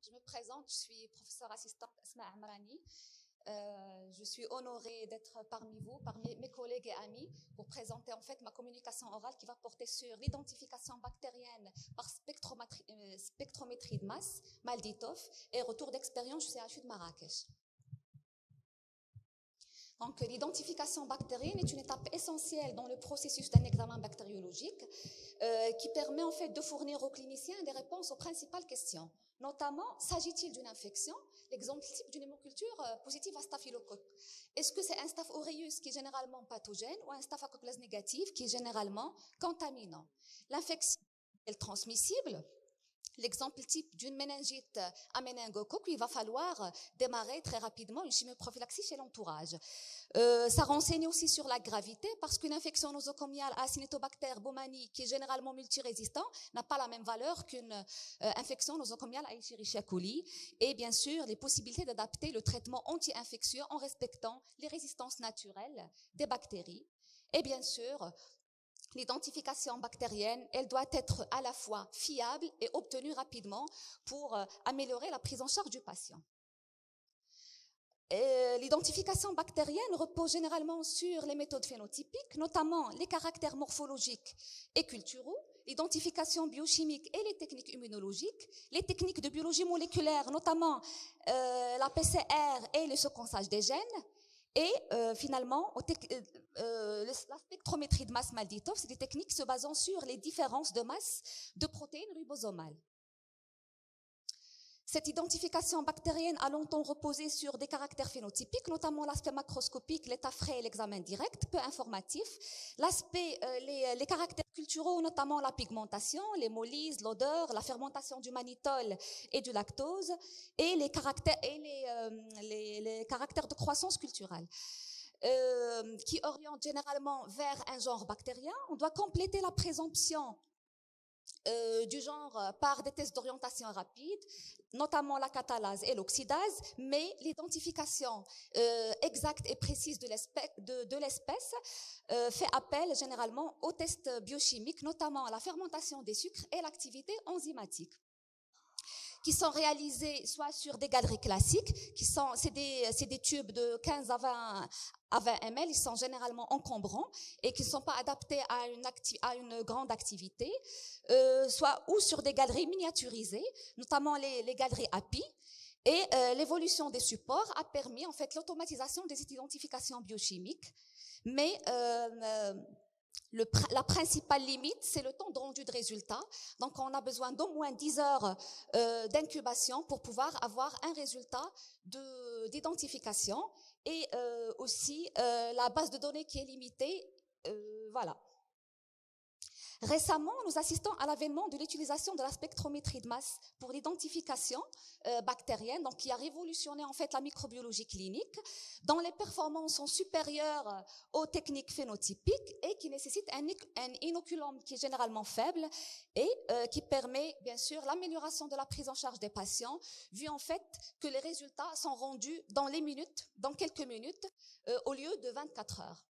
Je me présente, je suis professeure assistante Asma Amrani. Je suis honorée d'être parmi vous, parmi mes collègues et amis, pour présenter en fait ma communication orale qui va porter sur l'identification bactérienne par spectrométrie de masse, Malditov, et retour d'expérience au CHU de Marrakech. Donc, l'identification bactérienne est une étape essentielle dans le processus d'un examen bactériologique qui permet en fait de fournir aux cliniciens des réponses aux principales questions. Notamment, s'agit-il d'une infection? L'exemple type d'une hémoculture positive à staphylocoque. Est-ce que c'est un staph aureus qui est généralement pathogène ou un staphylocoque négatif qui est généralement contaminant? L'infection est transmissible? L'exemple type d'une méningite à méningocoque, il va falloir démarrer très rapidement une chimioprophylaxie chez l'entourage. Ça renseigne aussi sur la gravité parce qu'une infection nosocomiale à Acinetobacter baumannii qui est généralement multirésistant n'a pas la même valeur qu'une infection nosocomiale à Escherichia coli. Et bien sûr, les possibilités d'adapter le traitement anti-infectieux en respectant les résistances naturelles des bactéries. Et bien sûr, l'identification bactérienne, elle doit être à la fois fiable et obtenue rapidement pour améliorer la prise en charge du patient. L'identification bactérienne repose généralement sur les méthodes phénotypiques, notamment les caractères morphologiques et culturaux, l'identification biochimique et les techniques immunologiques, les techniques de biologie moléculaire, notamment la PCR et le séquençage des gènes, et finalement, la spectrométrie de masse Malditov, c'est des techniques se basant sur les différences de masse de protéines ribosomales. Cette identification bactérienne a longtemps reposé sur des caractères phénotypiques, notamment l'aspect macroscopique, l'état frais et l'examen direct, peu informatif. L'aspect, les caractères culturaux, notamment la pigmentation, l'hémolyse, l'odeur, la fermentation du mannitol et du lactose, et les caractères de croissance culturelle. Qui orientent généralement vers un genre bactérien. On doit compléter la présomption du genre par des tests d'orientation rapide, notamment la catalase et l'oxydase, mais l'identification exacte et précise de l'espèce fait appel généralement aux tests biochimiques, notamment à la fermentation des sucres et l'activité enzymatique, qui sont réalisés soit sur des galeries classiques, c'est des tubes de 15 à 20 ml, ils sont généralement encombrants et qui ne sont pas adaptés à une grande activité, soit ou sur des galeries miniaturisées, notamment les galeries API. Et l'évolution des supports a permis en fait l'automatisation des identifications biochimiques, mais la principale limite, c'est le temps de rendu de résultat. Donc, on a besoin d'au moins 10 heures d'incubation pour pouvoir avoir un résultat d'identification et aussi la base de données qui est limitée. Voilà. Récemment, nous assistons à l'avènement de l'utilisation de la spectrométrie de masse pour l'identification bactérienne, donc qui a révolutionné en fait la microbiologie clinique, dont les performances sont supérieures aux techniques phénotypiques et qui nécessitent un inoculum qui est généralement faible et qui permet bien sûr l'amélioration de la prise en charge des patients, vu en fait que les résultats sont rendus dans quelques minutes, au lieu de 24 heures.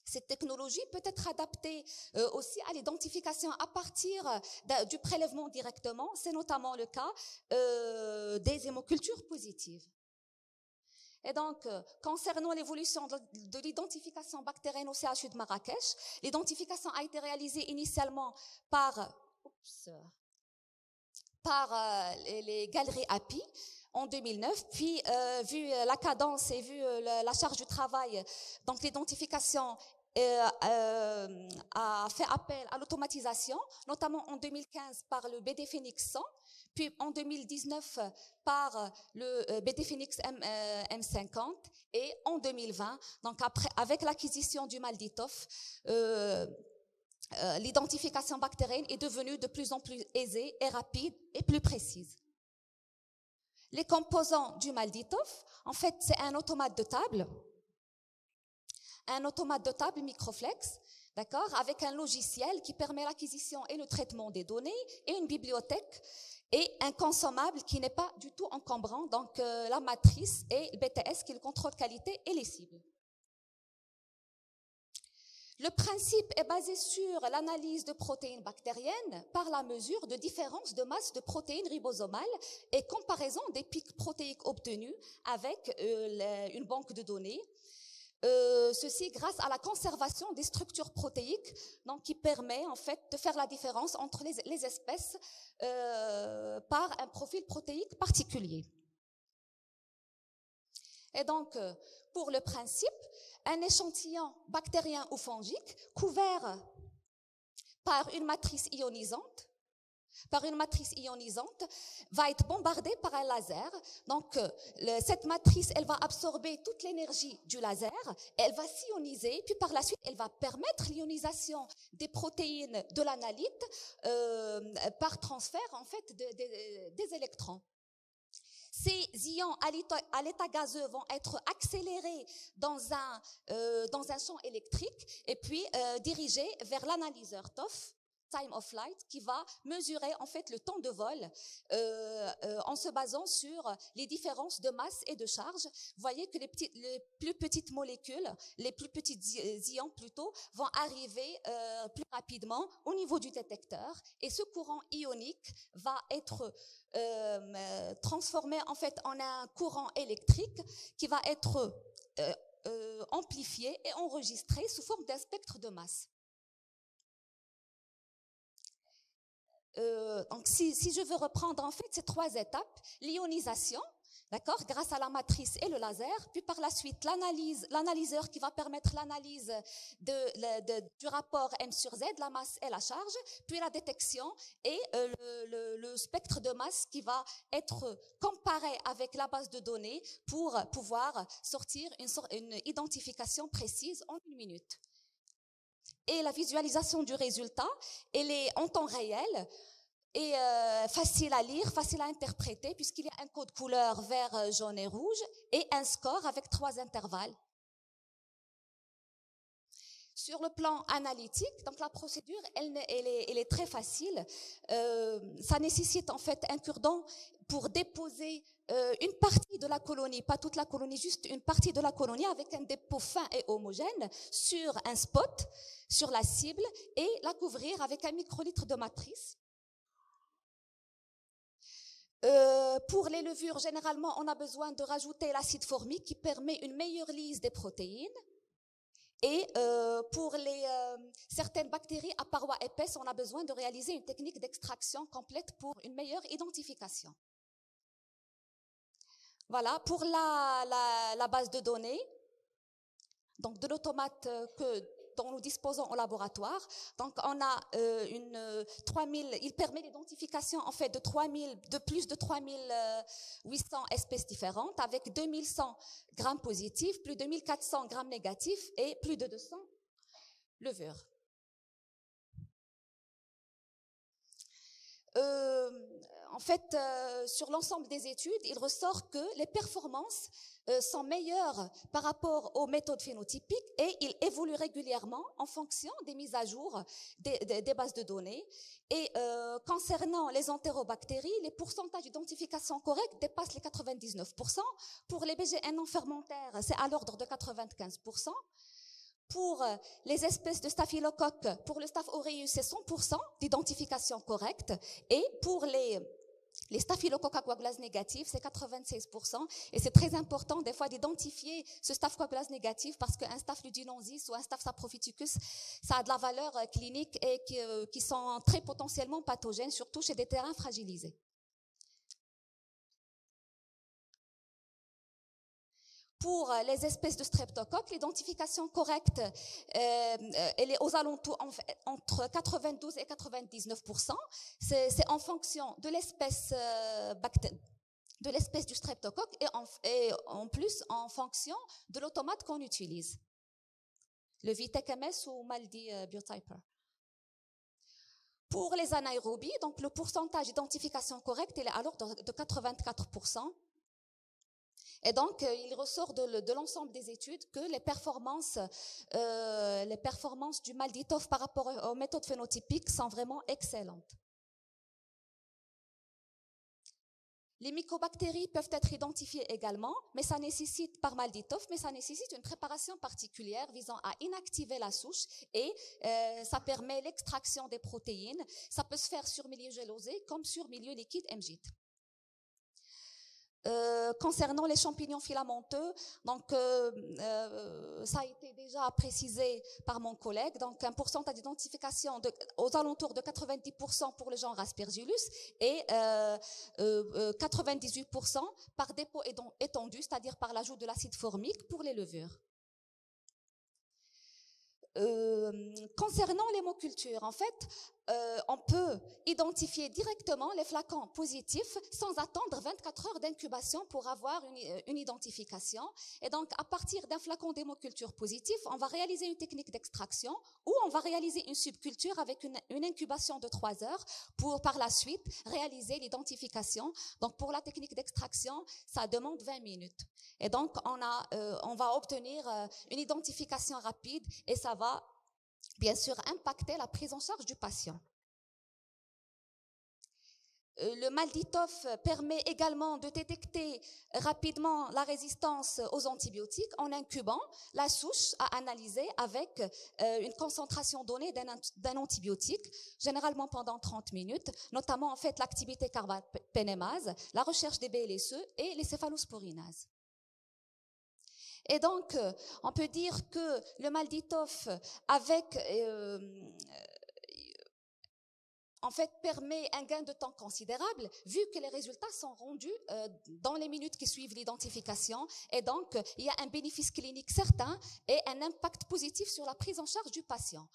Cette technologie peut être adaptée aussi à l'identification à partir du prélèvement directement. C'est notamment le cas des hémocultures positives. Et donc, concernant l'évolution de l'identification bactérienne au CHU de Marrakech, l'identification a été réalisée initialement par les galeries API en 2009, puis vu la cadence et vu la charge du travail, donc l'identification a fait appel à l'automatisation, notamment en 2015 par le BD Phoenix 100, puis en 2019 par le BD Phoenix M50 et en 2020, donc après, avec l'acquisition du Malditov, l'identification bactérienne est devenue de plus en plus aisée et rapide et plus précise. Les composants du Malditov, en fait, c'est un automate de table Microflex, d'accord, avec un logiciel qui permet l'acquisition et le traitement des données et une bibliothèque et un consommable qui n'est pas du tout encombrant, donc la matrice et le BTS qui est le contrôle qualité et les cibles. Le principe est basé sur l'analyse de protéines bactériennes par la mesure de différence de masse de protéines ribosomales et comparaison des pics protéiques obtenus avec une banque de données. Ceci grâce à la conservation des structures protéiques, donc qui permet en fait de faire la différence entre les espèces par un profil protéique particulier. Et donc, pour le principe, un échantillon bactérien ou fongique couvert par une matrice ionisante va être bombardé par un laser. Donc, cette matrice, elle va absorber toute l'énergie du laser, elle va s'ioniser, puis par la suite, elle va permettre l'ionisation des protéines de l'analyte par transfert, en fait, des électrons. Ces ions à l'état gazeux vont être accélérés dans un champ électrique et puis dirigés vers l'analyseur TOF, time of flight, qui va mesurer en fait le temps de vol en se basant sur les différences de masse et de charge. Vous voyez que les plus petites molécules, les plus petits ions plutôt, vont arriver plus rapidement au niveau du détecteur et ce courant ionique va être transformé en fait en un courant électrique qui va être amplifié et enregistré sous forme d'un spectre de masse. Donc si je veux reprendre en fait ces trois étapes, l'ionisation, d'accord, grâce à la matrice et le laser, puis par la suite l'analyseur qui va permettre l'analyse du rapport M sur Z, la masse et la charge, puis la détection et le spectre de masse qui va être comparé avec la base de données pour pouvoir sortir une identification précise en 1 minute. Et la visualisation du résultat, elle est en temps réel et facile à lire, facile à interpréter puisqu'il y a un code couleur vert, jaune et rouge et un score avec 3 intervalles. Sur le plan analytique, donc la procédure, elle est très facile. Ça nécessite en fait un cure-dent pour déposer une partie de la colonie, pas toute la colonie, juste une partie de la colonie avec un dépôt fin et homogène sur un spot, sur la cible et la couvrir avec un microlitre de matrice. Pour les levures, généralement, on a besoin de rajouter l'acide formique qui permet une meilleure lise des protéines. Et pour certaines bactéries à parois épaisses, on a besoin de réaliser une technique d'extraction complète pour une meilleure identification. Voilà, pour la base de données, donc de l'automate dont nous disposons au laboratoire. Donc, on a 3000, il permet l'identification en fait de plus de 3800 espèces différentes avec 2100 grammes positifs, plus de 1400 grammes négatifs et plus de 200 levures. En fait, sur l'ensemble des études, il ressort que les performances sont meilleures par rapport aux méthodes phénotypiques et ils évoluent régulièrement en fonction des mises à jour des bases de données. Et concernant les entérobactéries, les pourcentages d'identification corrects dépassent les 99%. Pour les BGN non fermentaires, c'est à l'ordre de 95%. Pour les espèces de staphylocoque, pour le Staph aureus, c'est 100% d'identification correcte. Et pour les staphylocoques à coagulase négative, c'est 96%. Et c'est très important des fois d'identifier ce staph coagulase négatif parce qu'un staph ludinensis ou un staph saprophyticus, ça a de la valeur clinique et qui sont très potentiellement pathogènes, surtout chez des terrains fragilisés. Pour les espèces de streptocoques, l'identification correcte, elle est aux alentours entre 92 et 99%. C'est en fonction de l'espèce du streptocoque et en plus en fonction de l'automate qu'on utilise. Le Vitek MS ou Maldi Biotyper. Pour les anaérobies, donc le pourcentage d'identification correcte, il est à l'ordre de 84%. Et donc, il ressort de l'ensemble des études que les performances du Malditoff par rapport aux méthodes phénotypiques sont vraiment excellentes. Les mycobactéries peuvent être identifiées également, mais ça nécessite, par Malditov, mais ça nécessite une préparation particulière visant à inactiver la souche et ça permet l'extraction des protéines. Ça peut se faire sur milieu gélosé comme sur milieu liquide MGIT. Concernant les champignons filamenteux, donc ça a été déjà précisé par mon collègue, donc un pourcentage d'identification aux alentours de 90% pour le genre Aspergillus et 98% par dépôt étendu, c'est-à-dire par l'ajout de l'acide formique pour les levures. Concernant l'hémoculture, en fait, on peut identifier directement les flacons positifs sans attendre 24 heures d'incubation pour avoir une identification. Et donc, à partir d'un flacon d'hémoculture positif, on va réaliser une technique d'extraction ou on va réaliser une subculture avec une incubation de 3 heures pour, par la suite, réaliser l'identification. Donc, pour la technique d'extraction, ça demande 20 minutes. Et donc, on va obtenir une identification rapide et ça va bien sûr impacter la prise en charge du patient. Le Malditov permet également de détecter rapidement la résistance aux antibiotiques en incubant la souche à analyser avec une concentration donnée d'un antibiotique, généralement pendant 30 minutes, notamment en fait l'activité carbapénémase, la recherche des BLSE et les céphalosporinases. Et donc, on peut dire que le Malditov, en fait, permet un gain de temps considérable, vu que les résultats sont rendus dans les minutes qui suivent l'identification. Et donc, il y a un bénéfice clinique certain et un impact positif sur la prise en charge du patient.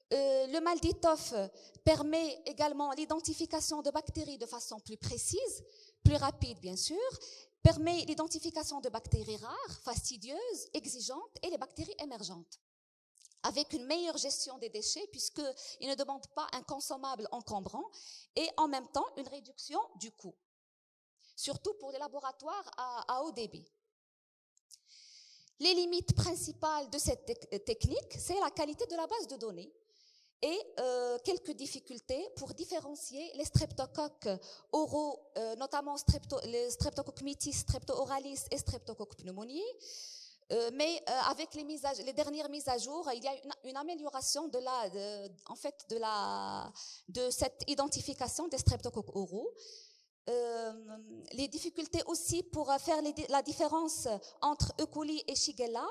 Le Malditov permet également l'identification de bactéries de façon plus précise, plus rapide bien sûr, permet l'identification de bactéries rares, fastidieuses, exigeantes et les bactéries émergentes, avec une meilleure gestion des déchets puisqu'ils ne demandent pas un consommable encombrant et en même temps une réduction du coût, surtout pour les laboratoires à haut débit. Les limites principales de cette technique, c'est la qualité de la base de données et quelques difficultés pour différencier les streptocoques oraux, notamment les streptocoques mitis, strepto-oralis et streptocoques pneumoniae. Mais avec les dernières mises à jour, il y a une amélioration de cette identification des streptocoques oraux. Les difficultés aussi pour faire la différence entre E. coli et Shigella,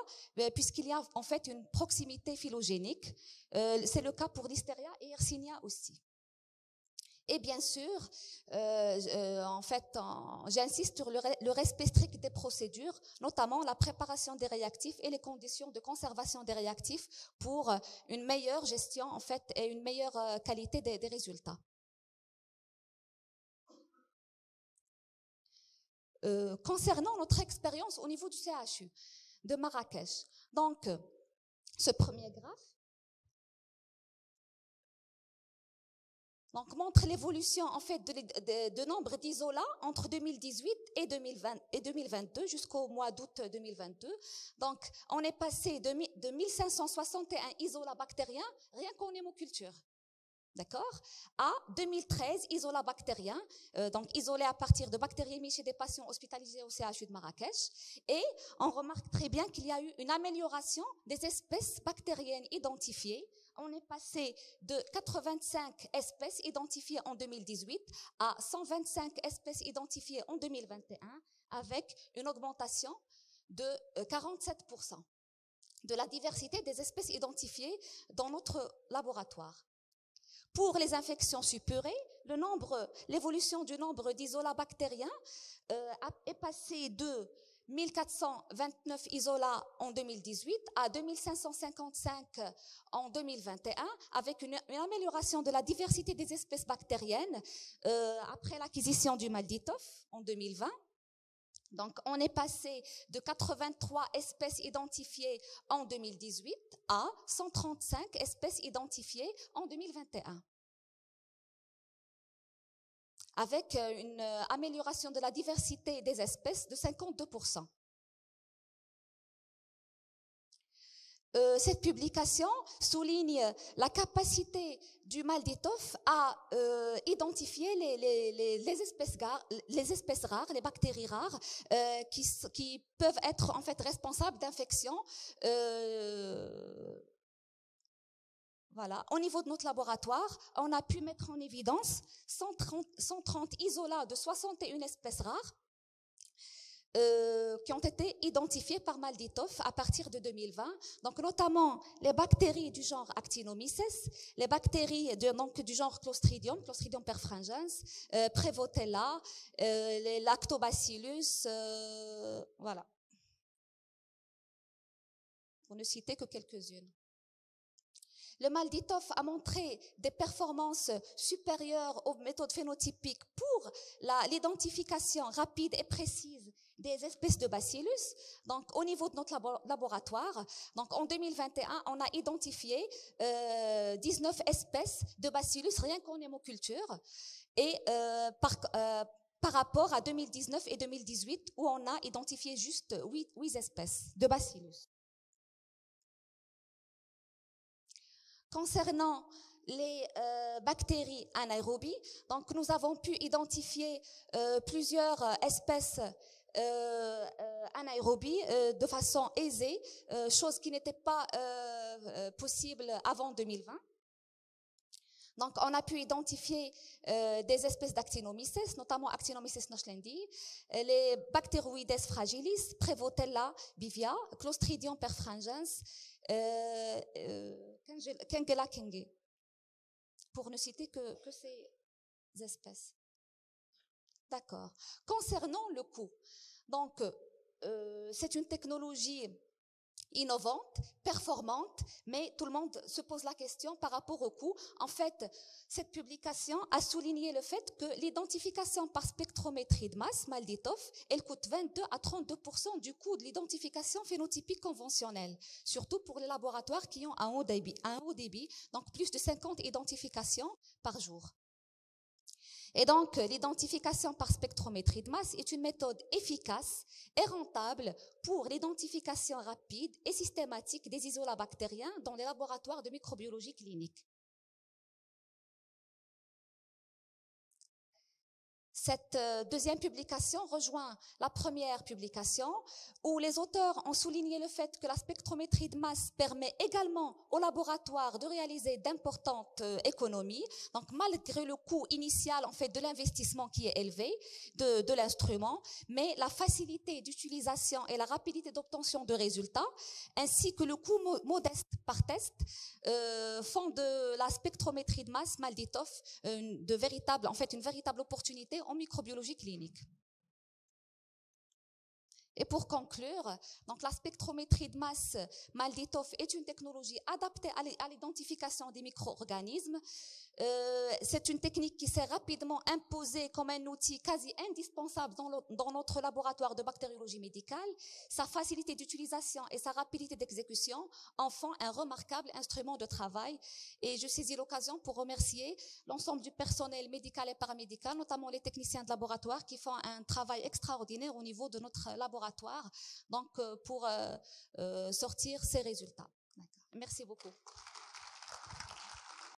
puisqu'il y a en fait une proximité phylogénique. C'est le cas pour Listeria et Yersinia aussi. Et bien sûr, j'insiste sur le respect strict des procédures, notamment la préparation des réactifs et les conditions de conservation des réactifs pour une meilleure gestion en fait et une meilleure qualité des résultats. Concernant notre expérience au niveau du CHU de Marrakech. Donc, ce premier graphe montre l'évolution en fait de nombre d'isolats entre 2018 et 2022 jusqu'au mois d'août 2022. Donc, on est passé de 1561 isolats bactériens rien qu'en hémoculture. D'accord, à 2013 isolats bactériens, donc isolés à partir de bactériémies chez des patients hospitalisés au CHU de Marrakech. Et on remarque très bien qu'il y a eu une amélioration des espèces bactériennes identifiées. On est passé de 85 espèces identifiées en 2018 à 125 espèces identifiées en 2021, avec une augmentation de 47% de la diversité des espèces identifiées dans notre laboratoire. Pour les infections suppurées, l'évolution du nombre d'isolats bactériens est passé de 1429 isolats en 2018 à 2555 en 2021, avec une amélioration de la diversité des espèces bactériennes après l'acquisition du Malditov en 2020. Donc, on est passé de 83 espèces identifiées en 2018 à 135 espèces identifiées en 2021. Avec une amélioration de la diversité des espèces de 52%. cette publication souligne la capacité du Malditoff à identifier les espèces rares, les bactéries rares, qui peuvent être en fait responsables d'infections. Voilà. Au niveau de notre laboratoire, on a pu mettre en évidence 130 isolats de 61 espèces rares qui ont été identifiés par Malditoff à partir de 2020, donc notamment les bactéries du genre Actinomyces, les bactéries du genre Clostridium perfringens, Prevotella, les Lactobacillus, voilà, pour ne citer que quelques-unes. Le Malditoff a montré des performances supérieures aux méthodes phénotypiques pour l'identification rapide et précise des espèces de bacillus. Donc, au niveau de notre laboratoire, donc en 2021, on a identifié 19 espèces de bacillus rien qu'en hémoculture, et par rapport à 2019 et 2018 où on a identifié juste 8 espèces de bacillus. Concernant les bactéries anaérobies, donc nous avons pu identifier plusieurs espèces anaérobies de façon aisée, chose qui n'était pas possible avant 2020. Donc, on a pu identifier des espèces d'Actinomyces, notamment Actinomyces nochlendi, les Bacteroides fragilis, Prevotella bivia, Clostridium perfringens, Kengela kenge, pour ne citer que ces espèces. D'accord. Concernant le coût, donc c'est une technologie innovante, performante, mais tout le monde se pose la question par rapport au coût. En fait, cette publication a souligné le fait que l'identification par spectrométrie de masse, Malditoff, elle coûte 22 à 32% du coût de l'identification phénotypique conventionnelle, surtout pour les laboratoires qui ont un haut débit, donc plus de 50 identifications par jour. Et donc, l'identification par spectrométrie de masse est une méthode efficace et rentable pour l'identification rapide et systématique des isolats bactériens dans les laboratoires de microbiologie clinique. Cette deuxième publication rejoint la première publication où les auteurs ont souligné le fait que la spectrométrie de masse permet également au laboratoire de réaliser d'importantes économies. Donc, malgré le coût initial en fait de l'investissement qui est élevé de l'instrument, mais la facilité d'utilisation et la rapidité d'obtention de résultats, ainsi que le coût modeste par test, font de la spectrométrie de masse Malditoff une véritable opportunité en microbiologie clinique. Et pour conclure, donc la spectrométrie de masse Malditoff est une technologie adaptée à l'identification des micro-organismes. C'est une technique qui s'est rapidement imposée comme un outil quasi indispensable dans notre laboratoire de bactériologie médicale. Sa facilité d'utilisation et sa rapidité d'exécution en font un remarquable instrument de travail. Et je saisis l'occasion pour remercier l'ensemble du personnel médical et paramédical, notamment les techniciens de laboratoire qui font un travail extraordinaire au niveau de notre laboratoire, donc pour sortir ces résultats. Merci beaucoup.